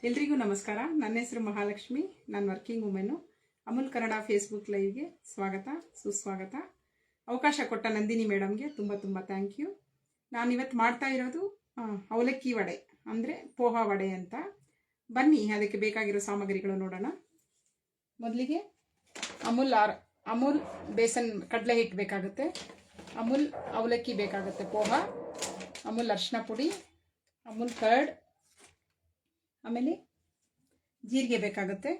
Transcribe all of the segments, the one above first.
ಎಲ್ರಿಗೂ ನಮಸ್ಕಾರ. ನನ್ನ ಹೆಸರು ಮಹಾಲಕ್ಷ್ಮಿ. ನಾನು working women. Amul Kannada Facebook ಲೈವ್ಗೆ ಸ್ವಾಗತ, ಸುಸ್ವಾಗತ. ಅವಕಾಶ ಕೊಟ್ಟ ನಂದಿನಿ ಮೇಡಮ್ಗೆ ತುಂಬ ತುಂಬ ಥ್ಯಾಂಕ್ ಯು. ನಾನಿವತ್ತು ಮಾಡ್ತಾ ಇರೋದು ಅವಲಕ್ಕಿ ವಡೆ, ಅಂದರೆ ಪೋಹಾ ವಡೆ ಅಂತ. ಬನ್ನಿ ಅದಕ್ಕೆ ಬೇಕಾಗಿರೋ ಸಾಮಗ್ರಿಗಳು ನೋಡೋಣ. ಮೊದಲಿಗೆ ಅಮೂಲ್ ಬೇಸನ್ ಕಡಲೆ ಹಿಟ್ಟು ಬೇಕಾಗುತ್ತೆ, ಅಮೂಲ್ ಅವಲಕ್ಕಿ ಬೇಕಾಗುತ್ತೆ, ಪೋಹಾ, ಅಮೂಲ್ ಅರಿಶಿನ ಪುಡಿ, ಅಮೂಲ್ ಕರ್ಡ್, ಆಮೇಲೆ ಜೀರಿಗೆ ಬೇಕಾಗುತ್ತೆ,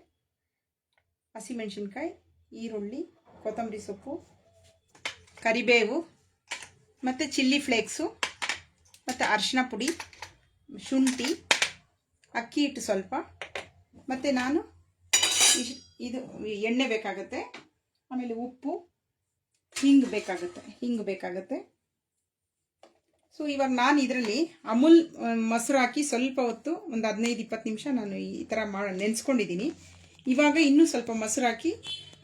ಹಸಿಮೆಣಸಿನ್ಕಾಯಿ, ಈರುಳ್ಳಿ, ಕೊತ್ತಂಬರಿ ಸೊಪ್ಪು, ಕರಿಬೇವು ಮತ್ತು ಚಿಲ್ಲಿ ಫ್ಲೇಕ್ಸು ಮತ್ತು ಅರಿಶಿನ ಪುಡಿ, ಶುಂಠಿ, ಅಕ್ಕಿ ಹಿಟ್ಟು ಸ್ವಲ್ಪ, ಮತ್ತು ನಾನು ಇದು ಎಣ್ಣೆ ಬೇಕಾಗುತ್ತೆ, ಆಮೇಲೆ ಉಪ್ಪು, ಹಿಂಗು ಬೇಕಾಗುತ್ತೆ. ಸೊ ಇವಾಗ ನಾನು ಇದರಲ್ಲಿ ಅಮೂಲ್ ಮೊಸರು ಹಾಕಿ ಸ್ವಲ್ಪ ಹೊತ್ತು ಒಂದು 15-20 ನಿಮಿಷ ನಾನು ಈ ಥರ ನೆನೆಸ್ಕೊಂಡಿದ್ದೀನಿ. ಇವಾಗ ಇನ್ನೂ ಸ್ವಲ್ಪ ಮೊಸರು ಹಾಕಿ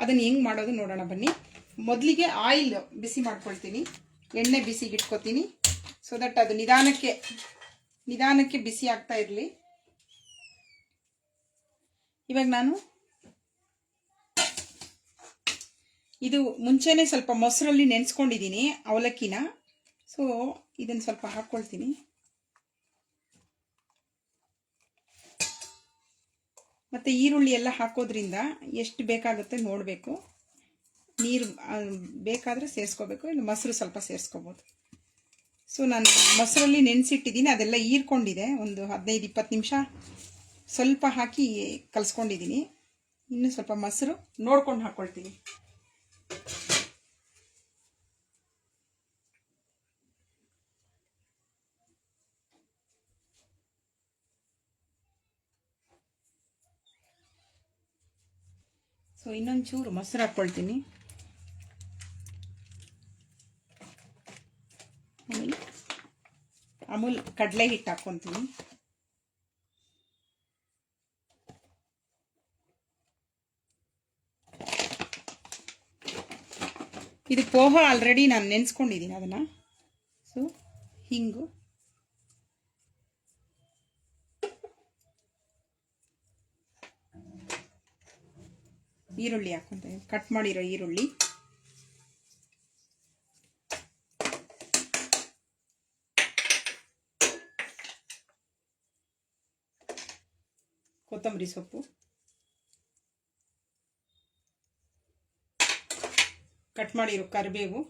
ಅದನ್ನು ಹೆಂಗೆ ಮಾಡೋದು ನೋಡೋಣ ಬನ್ನಿ. ಮೊದಲಿಗೆ ಆಯಿಲ್ ಬಿಸಿ ಮಾಡ್ಕೊಳ್ತೀನಿ, ಎಣ್ಣೆ ಬಿಸಿಗೆ ಇಟ್ಕೊತೀನಿ, ಸೊ ದಟ್ ಅದು ನಿಧಾನಕ್ಕೆ ಬಿಸಿ ಆಗ್ತಾ ಇರಲಿ. ಇವಾಗ ನಾನು ಇದು ಮುಂಚೆನೇ ಸ್ವಲ್ಪ ಮೊಸರಲ್ಲಿ ನೆನೆಸ್ಕೊಂಡಿದ್ದೀನಿ ಅವಲಕ್ಕಿನ. ಸೊ ಇದನ್ನು ಸ್ವಲ್ಪ ಹಾಕ್ಕೊಳ್ತೀನಿ. ಮತ್ತು ಈರುಳ್ಳಿ ಎಲ್ಲ ಹಾಕೋದ್ರಿಂದ ಎಷ್ಟು ಬೇಕಾಗುತ್ತೆ ನೋಡಬೇಕು. ನೀರು ಬೇಕಾದರೆ ಸೇರಿಸ್ಕೋಬೇಕು, ಇಲ್ಲ ಮೊಸರು ಸ್ವಲ್ಪ ಸೇರಿಸ್ಕೋಬೋದು. ಸೊ ನಾನು ಮೊಸರಲ್ಲಿ ನೆನೆಸಿಟ್ಟಿದ್ದೀನಿ, ಅದೆಲ್ಲ ಹೀರ್ಕೊಂಡಿದೆ. ಒಂದು 15-20 ನಿಮಿಷ ಸ್ವಲ್ಪ ಹಾಕಿ ಕಲಿಸ್ಕೊಂಡಿದ್ದೀನಿ. ಇನ್ನೂ ಸ್ವಲ್ಪ ಮೊಸರು ನೋಡ್ಕೊಂಡು ಹಾಕ್ಕೊಳ್ತೀನಿ. ಸೊ ಇನ್ನೊಂದು ಚೂರು ಮೊಸರು ಹಾಕ್ಕೊಳ್ತೀನಿ. ಆಮೇಲೆ ಅಮೂಲ್ ಕಡಲೆ ಹಿಟ್ಟು ಹಾಕ್ಕೊತೀನಿ. ಇದು ಪೋಹಾ ಆಲ್ರೆಡಿ ನಾನು ನೆನೆಸ್ಕೊಂಡಿದ್ದೀನಿ ಅದನ್ನು. ಸೊ ಹಿಂಗು, ಈರುಳ್ಳಿ ಹಾಕ್ಕೊಂತೀನಿ, ಕಟ್ ಮಾಡಿರೋ ಈರುಳ್ಳಿ, ಕೊತ್ತಂಬರಿ ಸೊಪ್ಪು, ಕಟ್ ಮಾಡಿರೋ ಕರಿಬೇವು,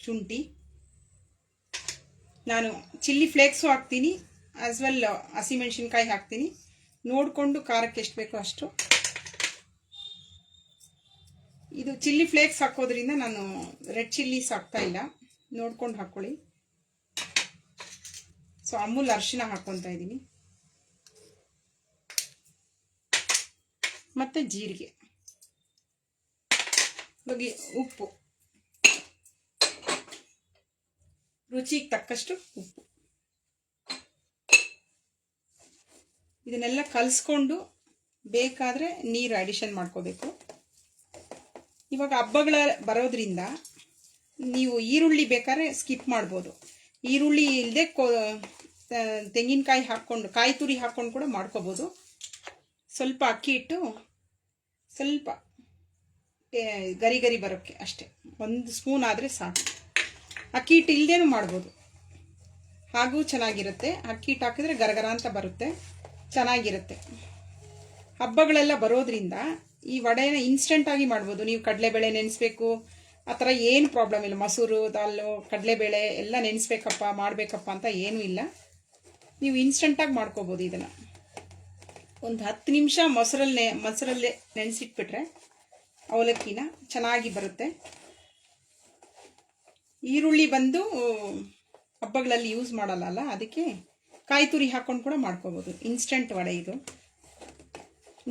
ಶುಂಠಿ, ನಾನು ಚಿಲ್ಲಿ ಫ್ಲೇಕ್ಸು ಹಾಕ್ತೀನಿ, ಆಸ್ ವೆಲ್ ಹಸಿಮೆಣಸಿನ್ಕಾಯಿ ಹಾಕ್ತೀನಿ. ನೋಡಿಕೊಂಡು ಖಾರಕ್ಕೆ ಎಷ್ಟು ಬೇಕೋ ಅಷ್ಟು. ಇದು ಚಿಲ್ಲಿ ಫ್ಲೇಕ್ಸ್ ಹಾಕೋದ್ರಿಂದ ನಾನು ರೆಡ್ ಚಿಲ್ಲೀಸ್ ಹಾಕ್ತಾ ಇಲ್ಲ, ನೋಡ್ಕೊಂಡು ಹಾಕ್ಕೊಳ್ಳಿ. ಸೊ ಅಮೂಲ್ ಅರಿಶಿನ ಹಾಕ್ಕೊತಾ ಇದ್ದೀನಿ, ಮತ್ತು ಜೀರಿಗೆ, ಹಾಗೆ ಉಪ್ಪು, ರುಚಿಗೆ ತಕ್ಕಷ್ಟು ಉಪ್ಪು. ಇದನ್ನೆಲ್ಲ ಕಲಿಸ್ಕೊಂಡು ಬೇಕಾದರೆ ನೀರು ಅಡಿಷನ್ ಮಾಡ್ಕೋಬೇಕು. ಇವಾಗ ಹಬ್ಬಗಳ ಬರೋದ್ರಿಂದ ನೀವು ಈರುಳ್ಳಿ ಬೇಕಾದ್ರೆ ಸ್ಕಿಪ್ ಮಾಡ್ಬೋದು. ಈರುಳ್ಳಿ ಇಲ್ಲದೆ ತೆಂಗಿನಕಾಯಿ ಹಾಕ್ಕೊಂಡು, ಕಾಯಿ ತುರಿ ಹಾಕ್ಕೊಂಡು ಕೂಡ ಮಾಡ್ಕೋಬೋದು. ಸ್ವಲ್ಪ ಅಕ್ಕಿ ಹಿಟ್ಟು, ಸ್ವಲ್ಪ ಗರಿ ಬರೋಕ್ಕೆ ಅಷ್ಟೇ, 1 ಸ್ಪೂನ್ ಆದರೆ ಸಾಕು. ಅಕ್ಕಿ ಹಿಟ್ಟು ಇಲ್ಲದೇನೂ ಮಾಡ್ಬೋದು, ಹಾಗೂ ಚೆನ್ನಾಗಿರುತ್ತೆ. ಅಕ್ಕಿ ಹಿಟ್ಟು ಹಾಕಿದ್ರೆ ಗರಗರ ಅಂತ ಬರುತ್ತೆ, ಚೆನ್ನಾಗಿರುತ್ತೆ. ಹಬ್ಬಗಳೆಲ್ಲ ಬರೋದ್ರಿಂದ ಈ ವಡೆನ ಇನ್ಸ್ಟೆಂಟಾಗಿ ಮಾಡ್ಬೋದು. ನೀವು ಕಡಲೆಬೇಳೆ ನೆನೆಸ್ಬೇಕು ಆ ಥರ ಏನು ಪ್ರಾಬ್ಲಮ್ ಇಲ್ಲ. ಮೊಸರು, ದಾಲು, ಕಡಲೆಬೇಳೆ ಎಲ್ಲ ನೆನೆಸ್ಬೇಕಪ್ಪ ಮಾಡಬೇಕಪ್ಪ ಅಂತ ಏನೂ ಇಲ್ಲ. ನೀವು ಇನ್ಸ್ಟೆಂಟಾಗಿ ಮಾಡ್ಕೋಬೋದು. ಇದನ್ನು ಒಂದು 10 ನಿಮಿಷ ಮೊಸರಲ್ಲೇ ನೆನೆಸಿಟ್ಬಿಟ್ರೆ ಅವಲಕ್ಕಿನ ಚೆನ್ನಾಗಿ ಬರುತ್ತೆ. ಈರುಳ್ಳಿ ಬಂದು ಹಬ್ಬಗಳಲ್ಲಿ ಯೂಸ್ ಮಾಡಲ್ಲ, ಅದಕ್ಕೆ ಕಾಯಿ ತುರಿ ಹಾಕ್ಕೊಂಡು ಕೂಡ ಮಾಡ್ಕೋಬೋದು. ಇನ್ಸ್ಟೆಂಟ್ ವಡೆ ಇದು.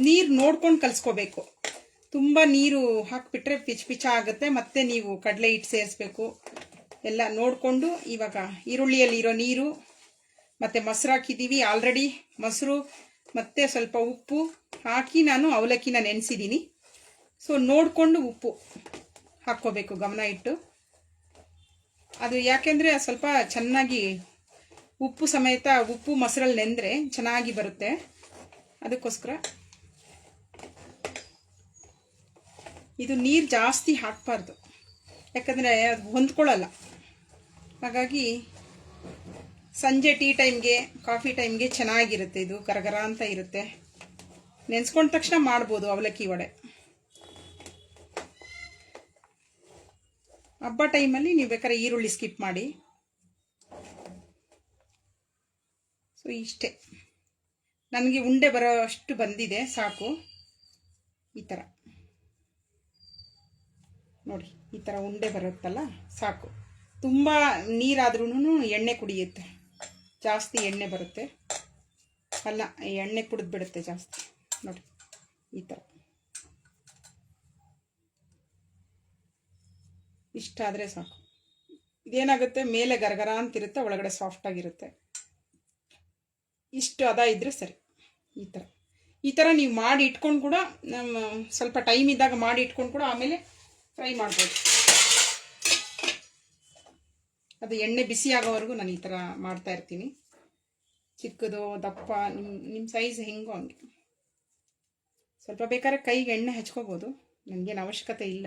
ನೀರು ನೋಡ್ಕೊಂಡು ಕಲಿಸ್ಕೋಬೇಕು. ತುಂಬ ನೀರು ಹಾಕಿಬಿಟ್ರೆ ಪಿಚ ಆಗುತ್ತೆ, ಮತ್ತೆ ನೀವು ಕಡಲೆ ಹಿಟ್ಟು ಸೇರಿಸ್ಬೇಕು. ಎಲ್ಲ ನೋಡಿಕೊಂಡು, ಇವಾಗ ಈರುಳ್ಳಿಯಲ್ಲಿರೋ ನೀರು ಮತ್ತು ಮೊಸರು ಹಾಕಿದ್ದೀವಿ ಆಲ್ರೆಡಿ. ಮೊಸರು ಮತ್ತು ಸ್ವಲ್ಪ ಉಪ್ಪು ಹಾಕಿ ನಾನು ಅವಲಕ್ಕಿನ ನೆನೆಸಿದ್ದೀನಿ. ಸೊ ನೋಡಿಕೊಂಡು ಉಪ್ಪು ಹಾಕ್ಕೋಬೇಕು ಗಮನ ಇಟ್ಟು. ಅದು ಯಾಕೆಂದರೆ ಸ್ವಲ್ಪ ಚೆನ್ನಾಗಿ ಉಪ್ಪು ಸಮೇತ ಉಪ್ಪು ಮೊಸರಲ್ಲಿ ನೆಂದರೆ ಚೆನ್ನಾಗಿ ಬರುತ್ತೆ. ಅದಕ್ಕೋಸ್ಕರ ಇದು ನೀರು ಜಾಸ್ತಿ ಹಾಕಬಾರ್ದು, ಯಾಕಂದರೆ ಅದು ಹೊಂದ್ಕೊಳ್ಳಲ್ಲ. ಹಾಗಾಗಿ ಸಂಜೆ ಟೀ ಟೈಮ್ಗೆ, ಕಾಫಿ ಟೈಮ್ಗೆ ಚೆನ್ನಾಗಿರುತ್ತೆ. ಇದು ಗರಗರ ಅಂತ ಇರುತ್ತೆ. ನೆನೆಸ್ಕೊಂಡ ತಕ್ಷಣ ಮಾಡ್ಬೋದು ಅವಲಕ್ಕಿ ವಡೆ. ಹಬ್ಬ ಟೈಮಲ್ಲಿ ನೀವು ಬೇಕಾದ್ರೆ ಈರುಳ್ಳಿ ಸ್ಕಿಪ್ ಮಾಡಿ. ಸೊ ಇಷ್ಟೇ, ನನಗೆ ಉಂಡೆ ಬರೋ ಅಷ್ಟು ಬಂದಿದೆ, ಸಾಕು. ಈ ಥರ ನೋಡಿ, ಈ ಥರ ಉಂಡೆ ಬರುತ್ತಲ್ಲ ಸಾಕು. ತುಂಬ ನೀರಾದ್ರೂ ಎಣ್ಣೆ ಕುಡಿಯುತ್ತೆ, ಜಾಸ್ತಿ ಎಣ್ಣೆ ಬರುತ್ತೆ. ಅಲ್ಲ, ಎಣ್ಣೆ ಕುಡಿದು ಬಿಡುತ್ತೆ ಜಾಸ್ತಿ. ನೋಡಿ ಈ ಥರ ಇಷ್ಟ ಆದರೆ ಸಾಕು. ಇದೇನಾಗುತ್ತೆ, ಮೇಲೆ ಗರಗರ ಅಂತಿರುತ್ತೆ, ಒಳಗಡೆ ಸಾಫ್ಟಾಗಿರುತ್ತೆ. ಇಷ್ಟು ಹದ ಇದ್ದರೆ ಸರಿ. ಈ ಥರ ನೀವು ಮಾಡಿ ಇಟ್ಕೊಂಡು ಕೂಡ, ಸ್ವಲ್ಪ ಟೈಮ್ ಇದ್ದಾಗ ಮಾಡಿ ಇಟ್ಕೊಂಡು ಕೂಡ ಆಮೇಲೆ ಫ್ರೈ ಮಾಡ್ಬೋದು. ಅದು ಎಣ್ಣೆ ಬಿಸಿ ಆಗೋವರೆಗೂ ನಾನು ಈ ಥರ ಮಾಡ್ತಾ ಇರ್ತೀನಿ. ಚಿಕ್ಕದು ದಪ್ಪ ನಿಮ್ಮ ಸೈಜ್ ಹೆಂಗೋ ಹಂಗೆ. ಸ್ವಲ್ಪ ಬೇಕಾದ್ರೆ ಕೈಗೆ ಎಣ್ಣೆ ಹಚ್ಕೋಬೋದು, ನನಗೇನು ಅವಶ್ಯಕತೆ ಇಲ್ಲ.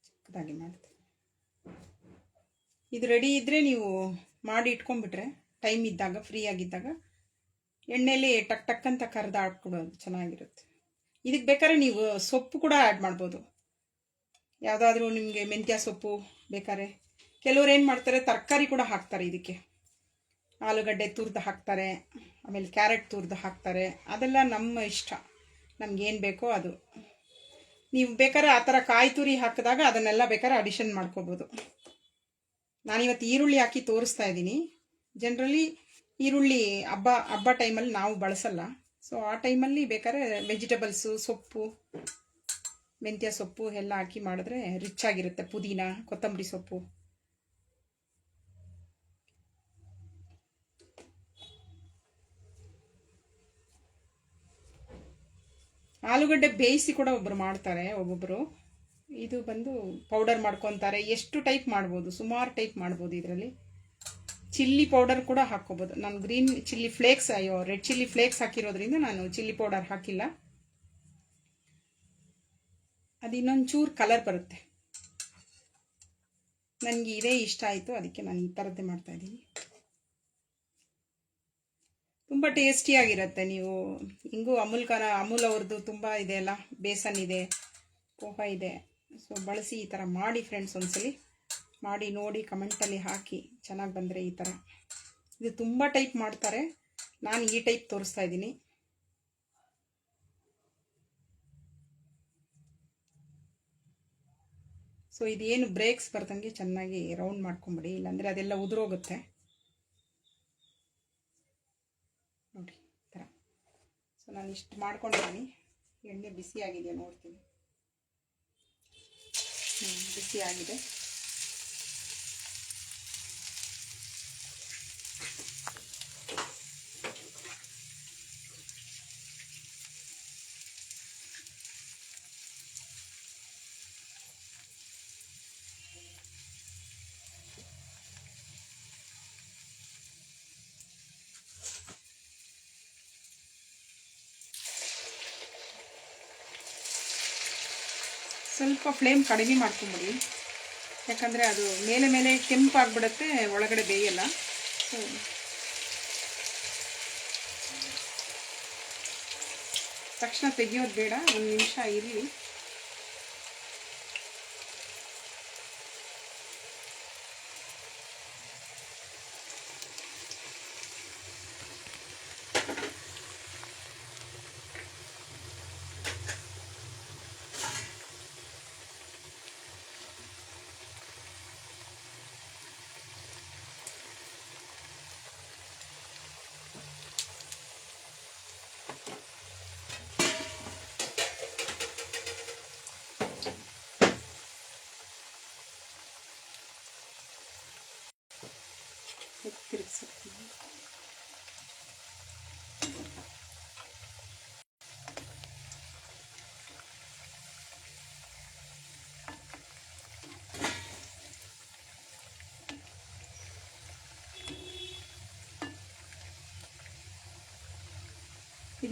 ಚಿಕ್ಕದಾಗಿ ಮಾಡ್ತೀನಿ. ಇದು ರೆಡಿ ಇದ್ದರೆ ನೀವು ಮಾಡಿ ಇಟ್ಕೊಂಡ್ಬಿಟ್ರೆ ಟೈಮ್ ಇದ್ದಾಗ, ಫ್ರೀ ಆಗಿದ್ದಾಗ ಎಣ್ಣೆಯಲ್ಲಿ ಟಕ್ ಟಕ್ ಅಂತ ಕರೆದು ಹಾಕ್ಬಿಡೋದು, ಚೆನ್ನಾಗಿರುತ್ತೆ. ಇದಕ್ಕೆ ಬೇಕಾದ್ರೆ ನೀವು ಸೊಪ್ಪು ಕೂಡ ಆ್ಯಡ್ ಮಾಡ್ಬೋದು. ಯಾವುದಾದ್ರೂ ನಿಮಗೆ ಮೆಂತ್ಯ ಸೊಪ್ಪು ಬೇಕಾದ್ರೆ. ಕೆಲವ್ರು ಏನು ಮಾಡ್ತಾರೆ, ತರಕಾರಿ ಕೂಡ ಹಾಕ್ತಾರೆ ಇದಕ್ಕೆ. ಆಲೂಗಡ್ಡೆ ತುರಿದು ಹಾಕ್ತಾರೆ, ಆಮೇಲೆ ಕ್ಯಾರೆಟ್ ತುರಿದು ಹಾಕ್ತಾರೆ. ಅದೆಲ್ಲ ನಮ್ಮ ಇಷ್ಟ, ನಮಗೇನು ಬೇಕೋ ಅದು. ನೀವು ಬೇಕಾದ್ರೆ ಆ ಥರ ಕಾಯಿ ತುರಿ ಹಾಕಿದಾಗ ಅದನ್ನೆಲ್ಲ ಬೇಕಾದ್ರೆ ಅಡಿಷನ್ ಮಾಡ್ಕೋಬೋದು. ನಾನಿವತ್ತು ಈರುಳ್ಳಿ ಹಾಕಿ ತೋರಿಸ್ತಾ ಇದ್ದೀನಿ. ಜನರಲಿ ಈರುಳ್ಳಿ ಹಬ್ಬ ಟೈಮಲ್ಲಿ ನಾವು ಬಳಸಲ್ಲ. ಸೊ ಆ ಟೈಮಲ್ಲಿ ಬೇಕಾದ್ರೆ ವೆಜಿಟೇಬಲ್ಸು, ಸೊಪ್ಪು, ಮೆಂತ್ಯ ಸೊಪ್ಪು ಎಲ್ಲ ಹಾಕಿ ಮಾಡಿದ್ರೆ ರಿಚ್ ಆಗಿರುತ್ತೆ. ಪುದೀನ, ಕೊತ್ತಂಬರಿ ಸೊಪ್ಪು. ಆಲೂಗಡ್ಡೆ ಬೇಯಿಸಿ ಕೂಡ ಒಬ್ಬರು ಮಾಡ್ತಾರೆ, ಒಬ್ಬೊಬ್ಬರು. ಇದು ಬಂದು ಪೌಡರ್ ಮಾಡ್ಕೊತಾರೆ. ಎಷ್ಟು ಟೈಪ್ ಮಾಡ್ಬೋದು, ಸುಮಾರು ಟೈಪ್ ಮಾಡ್ಬೋದು ಇದರಲ್ಲಿ. ಚಿಲ್ಲಿ ಪೌಡರ್ ಕೂಡ ಹಾಕ್ಕೋಬೋದು. ನಾನು green chilli flakes, red chilli flakes ಹಾಕಿರೋದ್ರಿಂದ ನಾನು ಚಿಲ್ಲಿ ಪೌಡರ್ ಹಾಕಿಲ್ಲ. ಅದು ಇನ್ನೊಂದು ಚೂರು ಕಲರ್ ಬರುತ್ತೆ. ನನಗೆ ಇದೇ ಇಷ್ಟ ಆಯಿತು, ಅದಕ್ಕೆ ನಾನು ಈ ಥರದ್ದೇ ಮಾಡ್ತಾಯಿದ್ದೀನಿ. ತುಂಬ ಟೇಸ್ಟಿಯಾಗಿರುತ್ತೆ. ನೀವು ಹಿಂಗೂ ಅಮೂಲ್ ಅವ್ರದ್ದು ತುಂಬ ಇದೆ ಅಲ್ಲ, ಬೇಸನ್ ಇದೆ, ಪೋಹ ಇದೆ. ಸೊ ಬಳಸಿ ಈ ಥರ ಮಾಡಿ ಫ್ರೆಂಡ್ಸ್. ಒಂದ್ಸಲಿ ಮಾಡಿ ನೋಡಿ, ಕಮೆಂಟಲ್ಲಿ ಹಾಕಿ. ಚೆನ್ನಾಗಿ ಬಂದರೆ ಈ ಥರ. ಇದು ತುಂಬ ಟೈಪ್ ಮಾಡ್ತಾರೆ, ನಾನು ಈ ಟೈಪ್ ತೋರಿಸ್ತಾ ಇದ್ದೀನಿ. ಸೊ ಇದೇನು ಬ್ರೇಕ್ಸ್ ಬರ್ದಂಗೆ ಚೆನ್ನಾಗಿ ರೌಂಡ್ ಮಾಡ್ಕೊಂಬಿಡಿ, ಇಲ್ಲಾಂದರೆ ಅದೆಲ್ಲ ಉದುರೋಗುತ್ತೆ ನೋಡಿ ಈ ಥರ. ಸೊ ನಾನು ಇಷ್ಟು ಮಾಡ್ಕೊಂಡಿದ್ದೀನಿ. ಎಣ್ಣೆ ಬಿಸಿ ಆಗಿದೆಯಾ ನೋಡ್ತೀನಿ. ಬಿಸಿ ಆಗಿದೆ. ಸ್ವಲ್ಪ ಫ್ಲೇಮ್ ಕಡಿಮೆ ಮಾಡ್ಕೊಂಬಿಡಿ, ಯಾಕಂದರೆ ಅದು ಮೇಲೆ ಕೆಂಪಾಗ್ಬಿಡುತ್ತೆ, ಒಳಗಡೆ ಬೇಯಲ್ಲ. ಸೊ ತಕ್ಷಣ ತೆಗಿಯೋದು ಬೇಡ, ಒಂದು ನಿಮಿಷ ಇರಲಿ. ತಿರುಗಿಸ್ತೀನಿ.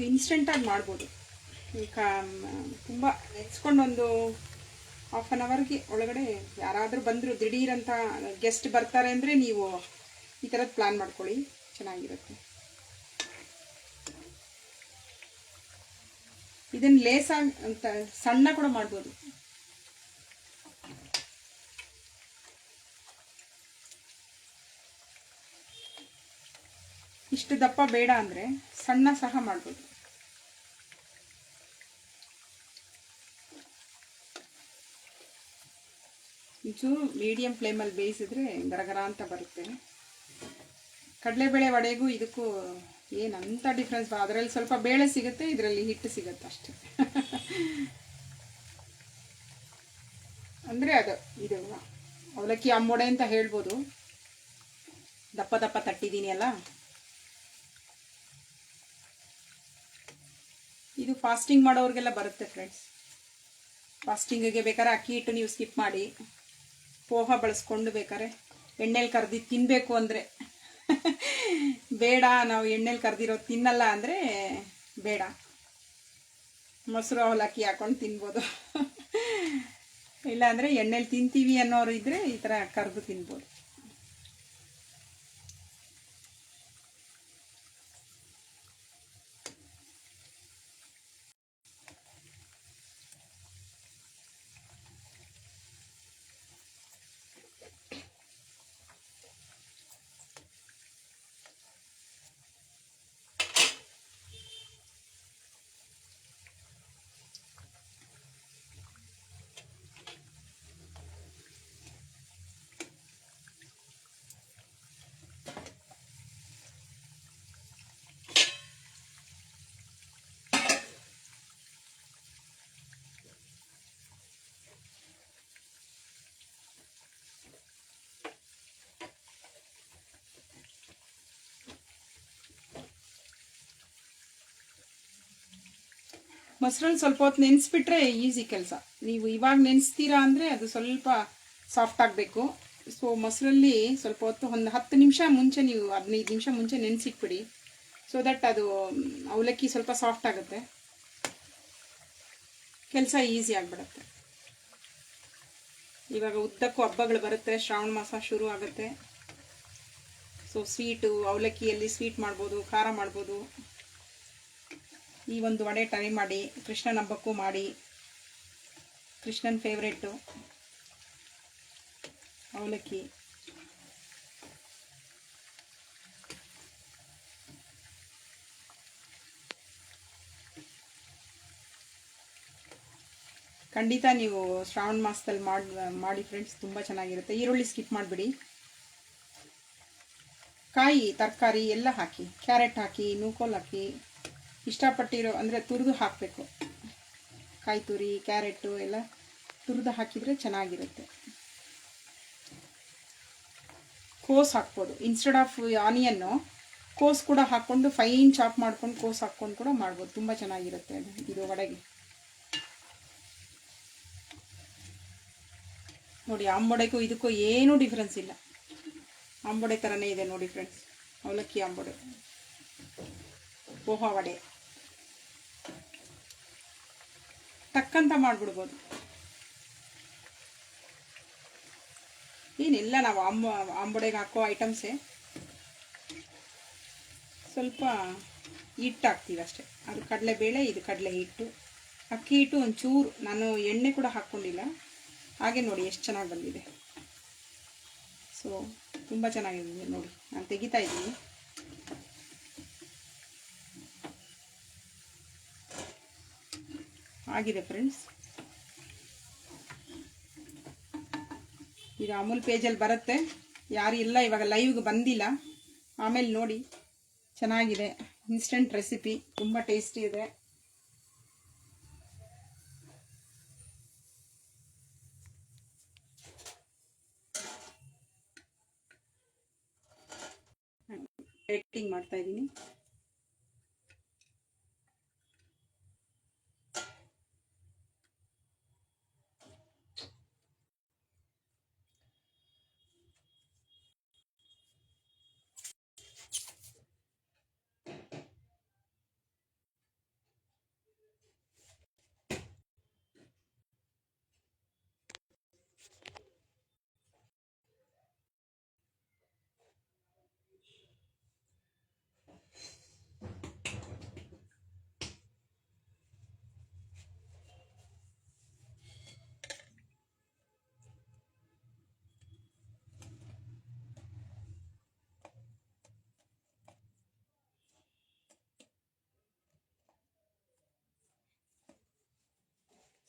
ಇದು ಇನ್ಸ್ಟೆಂಟಾಗಿ ಮಾಡ್ಬೋದು. ಈಗ ತುಂಬ ನೆನೆಸ್ಕೊಂಡೊಂದು ಹಾಫ್ ಆನ್ ಅವರ್ಗೆ ಒಳಗಡೆ ಯಾರಾದರೂ ಬಂದರು ದಿಢೀರಂತ ಗೆಸ್ಟ್ ಬರ್ತಾರೆ ಅಂದರೆ ನೀವು ಈ ಥರದ್ದು ಪ್ಲ್ಯಾನ್ ಮಾಡ್ಕೊಳ್ಳಿ, ಚೆನ್ನಾಗಿರುತ್ತೆ. ಇದನ್ನು ಲೇಸಾಗಿ ಅಂತ ಸಣ್ಣ ಕೂಡ ಮಾಡ್ಬೋದು. ಇಷ್ಟು ದಪ್ಪ ಬೇಡ ಅಂದರೆ ಸಣ್ಣ ಸಹ ಮಾಡ್ಬೋದು. ಒಂಚೂರು ಮೀಡಿಯಂ ಫ್ಲೇಮಲ್ಲಿ ಬೇಯಿಸಿದ್ರೆ ಗರಗರ ಅಂತ ಬರುತ್ತೆ. ಕಡಲೆಬೇಳೆ ವಡೆಗೂ ಇದಕ್ಕೂ ಏನಂತ ಡಿಫ್ರೆನ್ಸ್, ಅದರಲ್ಲಿ ಸ್ವಲ್ಪ ಬೇಳೆ ಸಿಗುತ್ತೆ, ಇದರಲ್ಲಿ ಹಿಟ್ಟು ಸಿಗುತ್ತೆ ಅಷ್ಟೇ. ಅಂದರೆ ಇದು ಅವಲಕ್ಕಿ ಅಂಬೊಡೆ ಅಂತ ಹೇಳ್ಬೋದು. ದಪ್ಪ ದಪ್ಪ ತಟ್ಟಿದ್ದೀನಿ ಅಲ್ಲ. ಇದು ಫಾಸ್ಟಿಂಗ್ ಮಾಡೋರಿಗೆಲ್ಲ ಬರುತ್ತೆ ಫ್ರೆಂಡ್ಸ್. ಫಾಸ್ಟಿಂಗಿಗೆ ಬೇಕಾದ್ರೆ ಅಕ್ಕಿ ಹಿಟ್ಟು ನೀವು ಸ್ಕಿಪ್ ಮಾಡಿ ಪೋಹ ಬಳಸ್ಕೊಂಡು ಬೇಕಾದ್ರೆ ಎಣ್ಣೆಲಿ ಕರ್ದಿ ತಿನ್ನಬೇಕು ಅಂದರೆ ಬೇಡ, ನಾವು ಎಣ್ಣೆಲಿ ಕರ್ದಿರೋದು ತಿನ್ನಲ್ಲ ಅಂದರೆ ಬೇಡ, ಮೊಸರು ಅವಲಕ್ಕಿ ಹಾಕೊಂಡು ತಿನ್ಬೋದು. ಇಲ್ಲಾಂದರೆ ಎಣ್ಣೆಲಿ ತಿಂತೀವಿ ಅನ್ನೋರು ಇದ್ದರೆ ಈ ಥರ ಕರೆದು ತಿನ್ಬೋದು. ಮೊಸರಲ್ಲಿ ಸ್ವಲ್ಪ ಹೊತ್ತು ನೆನೆಸ್ಬಿಟ್ರೆ ಈಸಿ ಕೆಲಸ. ನೀವು ಇವಾಗ ನೆನೆಸ್ತೀರಾ ಅಂದರೆ ಅದು ಸ್ವಲ್ಪ ಸಾಫ್ಟ್ ಆಗಬೇಕು. ಸೊ ಮೊಸರಲ್ಲಿ ಸ್ವಲ್ಪ ಹೊತ್ತು ಒಂದು 10 ನಿಮಿಷ ಮುಂಚೆ, ನೀವು 15 ನಿಮಿಷ ಮುಂಚೆ ನೆನೆಸಿಟ್ಬಿಡಿ. ಸೊ ದಟ್ ಅದು ಅವಲಕ್ಕಿ ಸ್ವಲ್ಪ ಸಾಫ್ಟ್ ಆಗುತ್ತೆ, ಕೆಲಸ ಈಸಿ ಆಗಿಬಿಡುತ್ತೆ. ಇವಾಗ ಉದ್ದಕ್ಕೂ ಹಬ್ಬಗಳು ಬರುತ್ತೆ, ಶ್ರಾವಣ ಮಾಸ ಶುರು ಆಗುತ್ತೆ. ಸೊ ಸ್ವೀಟು, ಅವಲಕ್ಕಿಯಲ್ಲಿ ಸ್ವೀಟ್ ಮಾಡ್ಬೋದು, ಖಾರ ಮಾಡ್ಬೋದು. ಈ ಒಂದು ವಡೆ ಟ್ರೈ ಮಾಡಿ, ಕೃಷ್ಣನ ಹಬ್ಬಕ್ಕೂ ಮಾಡಿ. ಕೃಷ್ಣನ ಫೇವ್ರೇಟು ಅವಲಕ್ಕಿ. ಖಂಡಿತ ನೀವು ಶ್ರಾವಣ ಮಾಸದಲ್ಲಿ ಮಾಡಿ ಫ್ರೆಂಡ್ಸ್, ತುಂಬ ಚೆನ್ನಾಗಿರುತ್ತೆ. ಈರುಳ್ಳಿ ಸ್ಕಿಪ್ ಮಾಡಿಬಿಡಿ. ಕಾಯಿ ತರಕಾರಿ ಎಲ್ಲ ಹಾಕಿ, ಕ್ಯಾರೆಟ್ ಹಾಕಿ, ನೂಕೋಲ್ ಹಾಕಿ, ಇಷ್ಟಪಟ್ಟಿರೋ ಅಂದರೆ ತುರಿದು ಹಾಕಬೇಕು. ಕಾಯಿ ತುರಿ, ಕ್ಯಾರೆಟು ಎಲ್ಲ ತುರಿದು ಹಾಕಿದರೆ ಚೆನ್ನಾಗಿರುತ್ತೆ. ಕೋಸ್ ಹಾಕ್ಬೋದು, ಇನ್ಸ್ಟೆಡ್ ಆಫ್ ಆನಿಯನ್ನು ಕೋಸ್ ಕೂಡ ಹಾಕ್ಕೊಂಡು ಫೈನ್ ಚಾಪ್ ಮಾಡ್ಕೊಂಡು ಕೋಸ್ ಹಾಕ್ಕೊಂಡು ಕೂಡ ಮಾಡ್ಬೋದು. ತುಂಬ ಚೆನ್ನಾಗಿರುತ್ತೆ ಇದು ವಡೆಗೆ. ನೋಡಿ, ಅಂಬೊಡೆಗೂ ಇದಕ್ಕೂ ಏನೂ ಡಿಫ್ರೆನ್ಸ್ ಇಲ್ಲ. ಅಂಬೊಡೆ ಥರನೇ ಇದೆ ನೋಡಿ ಫ್ರೆಂಡ್ಸ್, ಅವಲಕ್ಕಿ ಅಂಬೊಡೆ, ಪೋಹ ವಡೆ ಟಕ್ಕಂತ ಮಾಡಿಬಿಡ್ಬೋದು. ಏನಿಲ್ಲ, ನಾವು ಅಂಬೊಡೆಗೆ ಹಾಕೋ ಐಟಮ್ಸೇ. ಸ್ವಲ್ಪ ಹಿಟ್ಟು ಹಾಕ್ತೀವಿ ಅಷ್ಟೇ. ಅದು ಕಡಲೆಬೇಳೆ, ಇದು ಕಡಲೆ ಹಿಟ್ಟು. ಅಕ್ಕಿ ಹಿಟ್ಟು ಒಂಚೂರು, ನಾನು ಎಣ್ಣೆ ಕೂಡ ಹಾಕ್ಕೊಂಡಿಲ್ಲ. ಹಾಗೆ ನೋಡಿ ಎಷ್ಟು ಚೆನ್ನಾಗಿ ಬಂದಿದೆ. ಸೊ ತುಂಬ ಚೆನ್ನಾಗಿದೆ ನೋಡಿ. ನಾನು ತೆಗಿತಾ ಇದ್ದೀನಿ. ಆಗಿದೆ ಫ್ರೆಂಡ್ಸ್. ಇದು ಅಮೂಲ್ ಪೇಜಲ್ಲಿ ಬರುತ್ತೆ. ಯಾರು ಇಲ್ಲ ಇವಾಗ ಲೈವ್ಗೆ ಬಂದಿಲ್ಲ, ಆಮೇಲೆ ನೋಡಿ. ಚೆನ್ನಾಗಿದೆ, ಇನ್ಸ್ಟೆಂಟ್ ರೆಸಿಪಿ, ತುಂಬ ಟೇಸ್ಟಿ ಇದೆ. ಎಡಿಟಿಂಗ್ ಮಾಡ್ತಾ ಇದ್ದೀನಿ.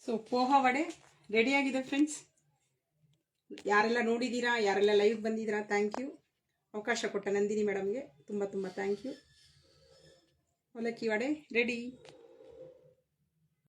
ಸೊ ಪೋಹ ವಡೆ ರೆಡಿಯಾಗಿದೆ ಫ್ರೆಂಡ್ಸ್. ಯಾರೆಲ್ಲ ನೋಡಿದ್ದೀರಾ, ಯಾರೆಲ್ಲ ಲೈವ್ ಬಂದಿದ್ದೀರಾ, ಥ್ಯಾಂಕ್ ಯು. ಅವಕಾಶ ಕೊಟ್ಟ ನಂದಿನಿ ಮೇಡಮ್ಗೆ ತುಂಬ ತುಂಬ ಥ್ಯಾಂಕ್ ಯು. ಅವಲಕ್ಕಿ ವಡೆ ರೆಡಿ.